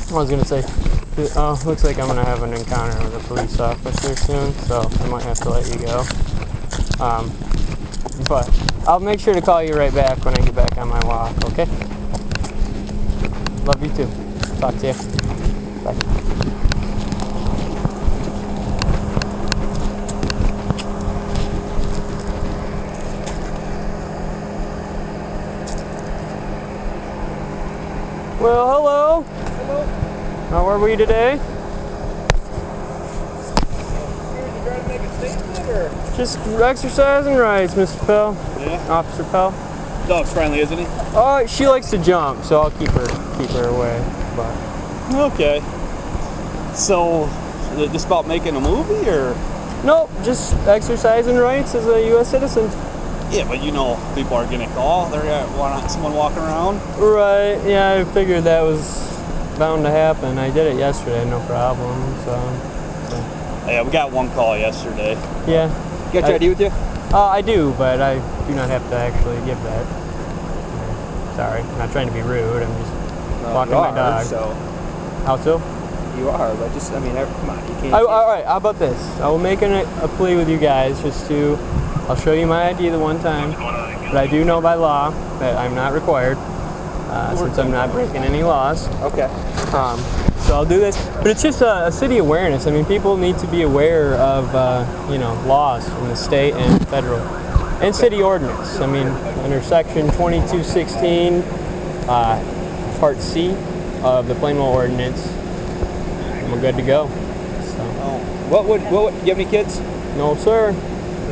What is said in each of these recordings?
I was gonna say, looks like I'm gonna have an encounter with a police officer soon, so I might have to let you go. But I'll make sure to call you right back when I get back on my walk, okay? Love you too. Talk to you. Bye. Well, hello. Hello. How are we today? You trying to make a statement, or? Just exercising rights, Mr. Pell. Yeah. Officer Pell. Dog's friendly, isn't he? Oh, she likes to jump, so I'll keep her away. But Okay. So, is it just about making a movie, or? nope, just exercising rights as a U.S. citizen. Yeah, but you know, people are gonna call. They're gonna want someone walking around. Right. Yeah, I figured that was bound to happen. I did it yesterday, no problem. So. Yeah, we got one call yesterday. Yeah. You got your ID with you? I do, but I do not have to actually give that. Sorry, I'm not trying to be rude. I'm just walking my dog. So How so? you are, but just, I mean, come on, you can't. All right, how about this? I will make a plea with you guys just to, I'll show you my ID the one time, but I do know by law that I'm not required, since I'm not breaking any laws. Okay. So I'll do this, but it's just a city awareness. I mean, people need to be aware of, laws in the state and federal, and city ordinance. I mean, under section 2216, part C of the Plainwell ordinance, we're good to go. So. Oh. What would do you have any kids? No, sir.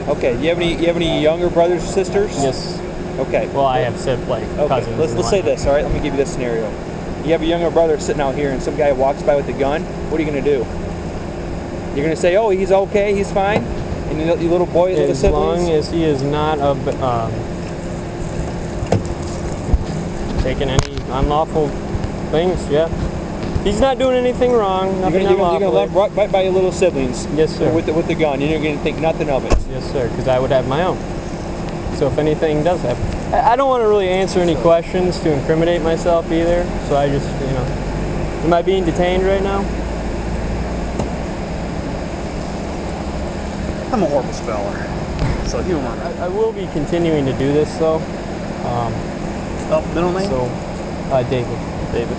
Okay. Do you have any younger brothers or sisters? Yes. Okay. Well, I have cousins. Okay. Let's say this. All right. Let me give you this scenario. You have a younger brother sitting out here, and some guy walks by with a gun. What are you gonna do? You're gonna say, "Oh, he's okay. He's fine." And your little boy is with the siblings. As long as he is not taking any unlawful things, yeah. He's not doing anything wrong. Nothing unlawful. You're gonna let right by your little siblings. Yes, sir. With the gun, you're gonna think nothing of it. Yes, sir. Because I would have my own. So if anything does happen, I don't want to really answer any questions to incriminate myself either. So I just, am I being detained right now? I'm a horrible speller. So humor. I will be continuing to do this though. Middle name? So, David. David.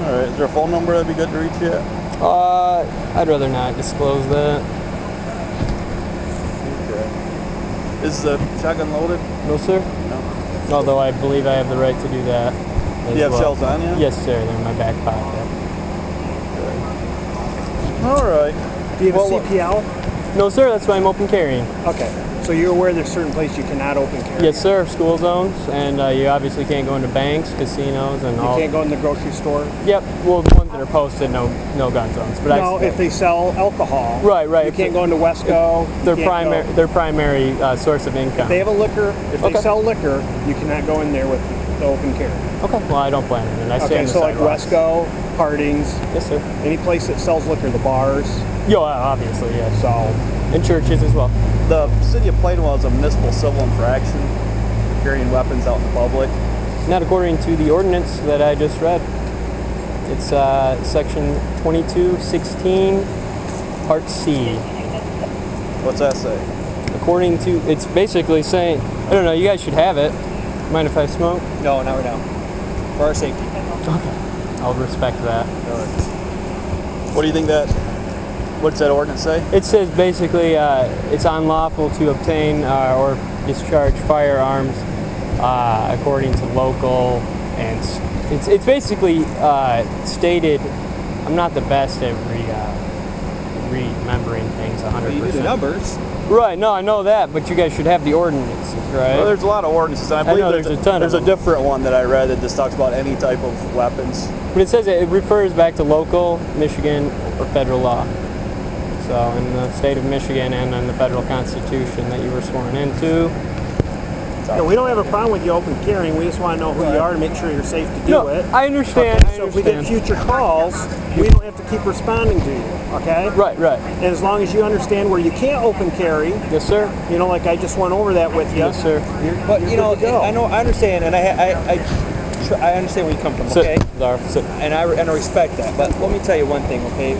All right. Is there a phone number that'd be good to reach you at? I'd rather not disclose that. Okay. Is the shotgun loaded? No, sir. No. Although I believe I have the right to do that. Do you have shells on you? Yes, sir. They're in my back pocket. Okay. All right. Do you have a CPL? No, sir. That's why I'm open carrying. Okay. So you're aware there's certain places you cannot open carry? Yes, sir. School zones, and you obviously can't go into banks, casinos, and all. You can't go in the grocery store? Yep. Well, the ones that are posted, no gun zones. But no, if they sell alcohol. Right. You can't go into Wesco. Their primary source of income. If they have a liquor, if they sell liquor, you cannot go in there with the open carry. Okay. Well, I don't plan on it. Okay, so like Wesco, Harding's. Yes, sir. Any place that sells liquor, the bars. Yo, obviously, yeah. So. And churches as well. The city of Plainwell is a municipal civil infraction for carrying weapons out in the public. Not according to the ordinance that I just read. It's section 2216, part C. What's that say? According to, it's basically saying, I don't know, you guys should have it. Mind if I smoke? No, not right now. For our safety. Okay. I'll respect that. What do you think what's that ordinance say? It says basically it's unlawful to obtain or discharge firearms according to local, and it's basically stated. I'm not the best at remembering things 100%. You do the numbers. Right, no, I know that, but you guys should have the ordinances, right? Well, there's a lot of ordinances, and I believe there's a ton of there's a different one that I read that just talks about any type of weapons. But it says it refers back to local, Michigan, or federal law. So in the state of Michigan and in the federal constitution that you were sworn into, stuff. Yeah, we don't have a problem with you open carrying. We just want to know who you are to make sure you're safe to do No, it. I understand. Okay, I so if we get understand. future calls, we don't have to keep responding to you. Okay? Right, right. And as long as you understand where you can't open carry, Yes, sir. you know, like I just went over that with you. Yes, sir. But you're you know, good to go. I know, I understand, and I understand where you come from. Sit, Okay. Zara, sit. And I respect that. But let me tell you one thing, okay?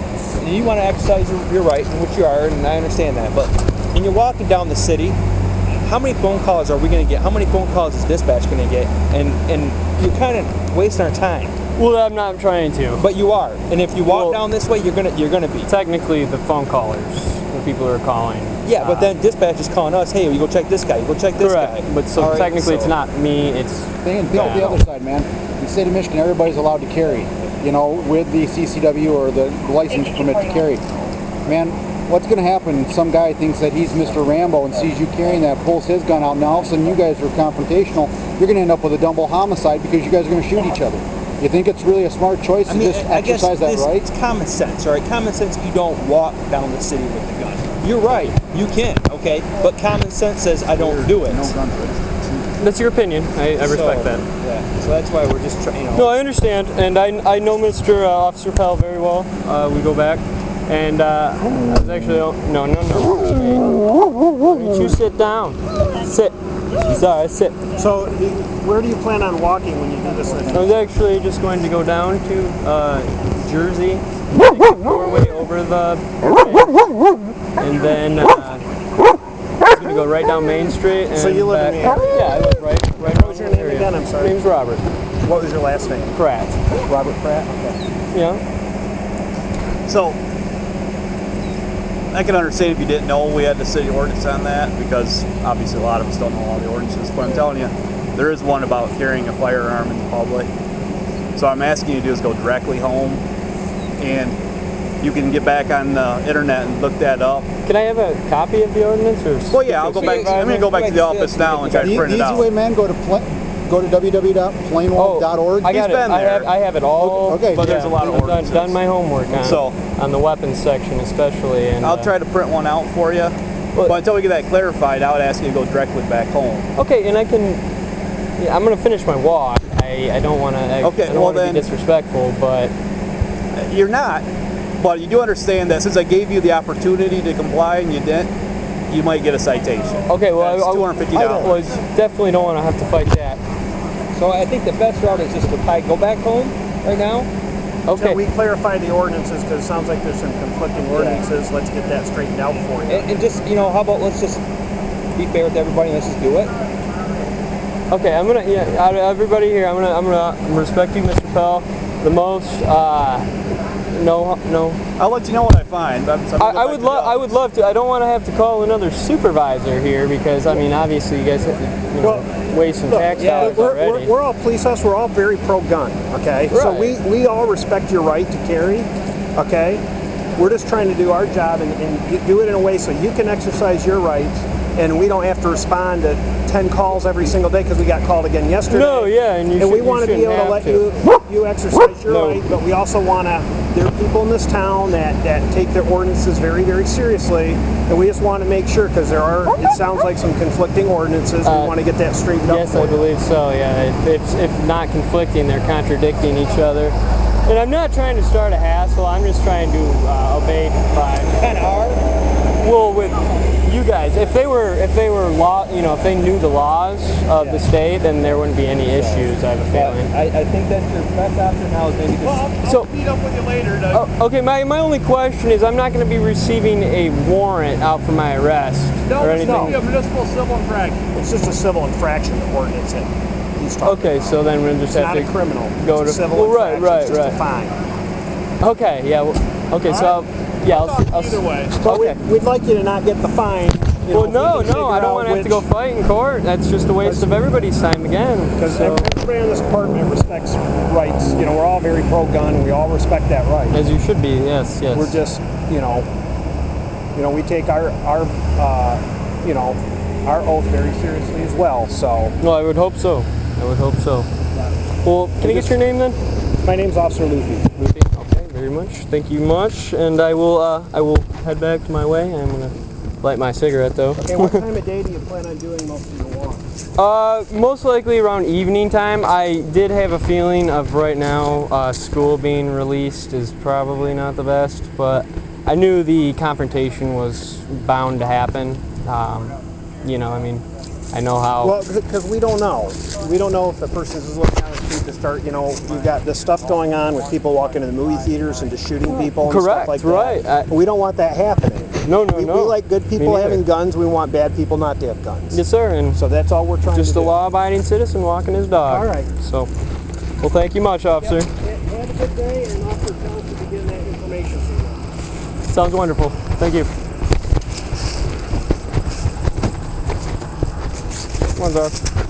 You want to exercise your right, which you are, and I understand that. But when you're walking down the city, how many phone calls are we going to get? How many phone calls is dispatch going to get? And you're kind of wasting our time. Well, I'm not trying to. But you are. And if you walk down this way, you're gonna be. Technically, the phone callers, the people who are calling. Yeah, but then dispatch is calling us. Hey, you go check this guy. You go check this Correct. guy. But so All right, technically, it's so- not me. It's Thing and build the other side, man. In the state of Michigan, everybody's allowed to carry, you know, with the CCW or the license permit to carry. Man, what's going to happen? Some guy thinks that he's Mr. Rambo and sees you carrying that, pulls his gun out, and all of a sudden you guys are confrontational. You're going to end up with a double homicide because you guys are going to shoot each other. You think it's really a smart choice to just I guess exercise that right? it's common sense, all right? Common sense, you don't walk down the city with the gun. You're right, you can, okay? But common sense says I don't do it. that's your opinion. I respect So, that. Yeah, so that's why we're just trying, you know. No, I understand, and I know Mr. Officer Pell very well. We go back, and I was actually no. Why don't you sit down? Sit. Sorry, sit. So, where do you plan on walking when you do this? I was actually just going to go down to Jersey, take the four-way over the, and then I was going to go right down Main Street. And So you live in back. the area? Yeah, I live right What was your name again? I'm sorry. My name's Robert What was your last name? Pratt. Robert Pratt? Okay. Yeah. So, I can understand if you didn't know we had the city ordinance on that, because obviously a lot of us don't know all the ordinances, but I'm telling you, there is one about carrying a firearm in the public. So I'm asking you to do is go directly home, and you can get back on the internet and look that up. Can I have a copy of the ordinance? Or Well, yeah, I'll go back. I'm going to go back to the office now and try to The print it easy out. way, man, go to www.plainwolf.org. I got He's it. been I there. have it all. Okay. But there's a lot of I've ordinances. done my homework So- on the weapons section especially. And I'll try to print one out for you. But until we get that clarified, I would ask you to go directly back home. Okay, and I can. Yeah, I'm gonna finish my walk. I don't want to. Okay, I don't well want to then- be disrespectful, but You're not, but you do understand that since I gave you the opportunity to comply and you didn't, you might get a citation. okay. Well, That's I $250. definitely don't want to have to fight that. So I think the best route is just to probably go back home right now. Okay. So we clarify the ordinances because it sounds like there's some conflicting ordinances. Let's get that straightened out for you. And just, you know, how about let's just be fair with everybody and let's just do it. Okay, I'm gonna. Yeah, out of everybody here, I'm gonna respect you, Mr. Pell, the most. No. I'll let you know what I find. But I would love to. I don't want to have to call another supervisor here because I mean, obviously, you guys have to waste some tax dollars already. We're all police officers. We're all very pro-gun. Okay, so Right. we all respect your right to carry. Okay, we're just trying to do our job and do it in a way so you can exercise your rights, and we don't have to respond to 10 calls every single day because we got called again yesterday. No, yeah, and we want to be able to let you exercise your right, but we also want to. There are people in this town that take their ordinances very, very seriously, and we just want to make sure because it sounds like some conflicting ordinances. We want to get that straightened up. Yes, I believe so. Yeah, if not conflicting, they're contradicting each other. And I'm not trying to start a hassle. I'm just trying to obey by. Kind of hard. Well, with you guys, if they were law, if they knew the laws of the state, then there wouldn't be any issues. I have a feeling. I think that's your best option now is maybe just. I'll meet up with you later. Okay, my only question is, I'm not going to be receiving a warrant out for my arrest or anything. No, a municipal civil infraction. It's just a civil infraction ordinance that he's talking. Okay, so then we'll just It's have not to a criminal. go It's to a civil infraction. right. It's just a fine. Okay, yeah. Well, okay, so I'll Either way. But Okay. we'd like you to not get the fine. Well, no, I don't want to have to go fight in court. That's just a waste of everybody's time again. Because So, everybody in this department respects rights. You know, we're all very pro-gun, and we all respect that right. as you should be, yes. We're just, we take our oath very seriously as well. So, No, I would hope so. Well, can I get your name then? my name's Officer Luffy. Okay, very much. Thank you much, and I will head back to my way. I'm gonna light my cigarette though. Okay, what time of day do you plan on doing most of your walks? Most likely around evening time. I did have a feeling of right now school being released is probably not the best, but I knew the confrontation was bound to happen. You know, I mean, I know how. Well, because we don't know. We don't know if the person is looking down the street to start, you know, we've got this stuff going on with people walking to the movie theaters and just shooting people and stuff like that. Right. We don't want that happening. No. We like good people having guns. We want bad people not to have guns. Yes, sir. And so that's all we're trying to do. just a law-abiding citizen walking his dog. All right. So, well, thank you much, officer. Yep. Have a good day, and Officer Jones will be getting that information to you. Sounds wonderful. Thank you. Come on, dog.